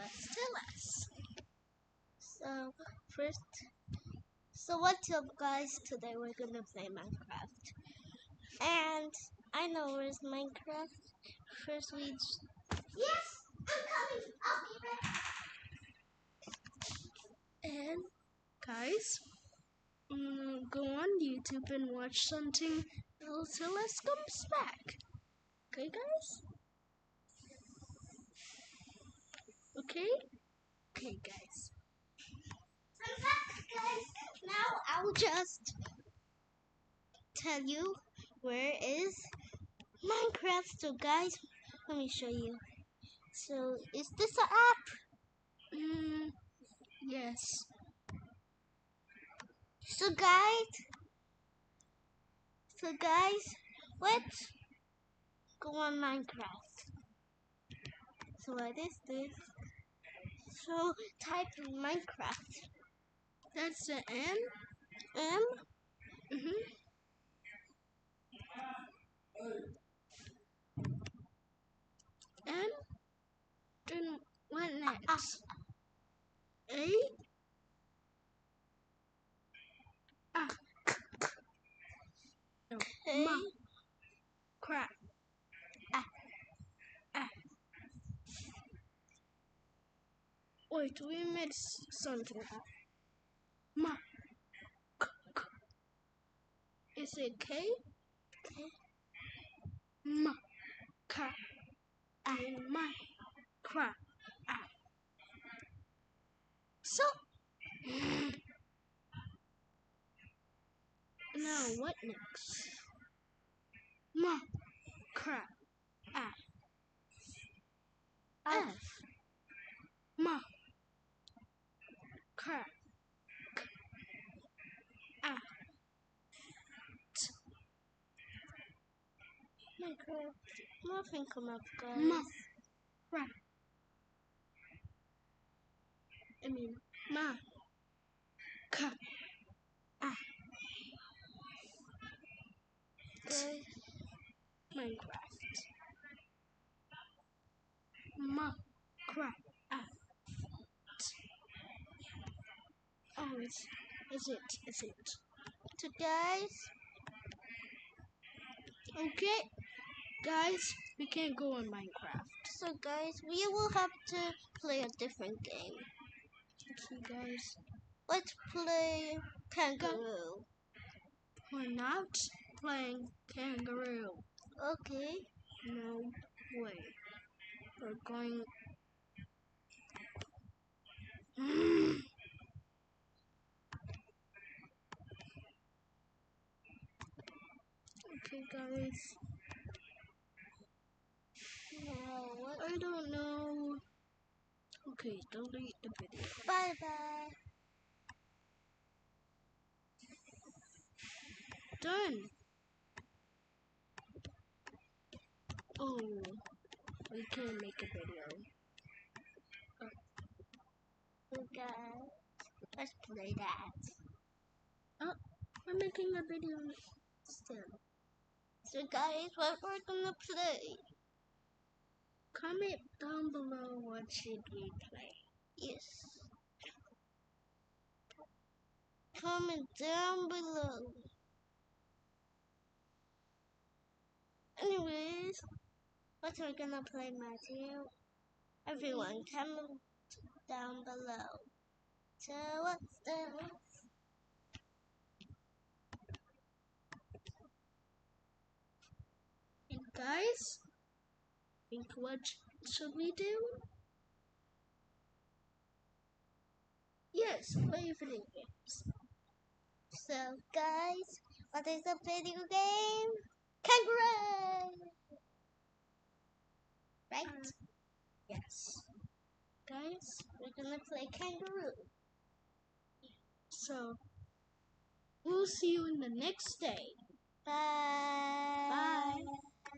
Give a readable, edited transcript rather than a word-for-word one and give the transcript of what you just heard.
tell us. So what's up, guys? Today we're gonna play Minecraft, and I know where's Minecraft. First yes, I'm coming. I'll be right. And guys, go on YouTube and watch something until us comes back. Okay, guys? Okay? Okay, guys. I'm back, guys. Now I'll just tell you where is Minecraft. So guys, let me show you. So is this an app? Yes. So guys, let's go on Minecraft. So what is this? So type in Minecraft. That's the M. M. And then what next? A. No. K. Crap. Wait, we missed something. Is it K? K. Crap. So now what next? Crap. F. Crap. Minecraft. Nothing come up, guys. Crap. I mean, Guys. Minecraft. Crap. Oh, is it? So guys, Okay, guys, we can't go on Minecraft. so guys, we will have to play a different game. Okay, guys, Let's play Kangaroo. we're not playing Kangaroo. Okay. No way. We're going. Okay, guys. Now what? I don't know. Okay, delete the video. Bye bye. Done. Oh, we can't make a video. So guys, let's play that. Oh, we're making a video still. So guys, what we're gonna play? Comment down below what should we play. Yes. Comment down below. Anyways, what we're gonna play, Matthew? Everyone, comment down below. So what's the And guys, think what should we do? Yes, play video games. So guys, what is a video game? Kangaroo! Right? Yes. Guys, We're gonna play Kangaroo. so we'll see you in the next day. Bye. Bye.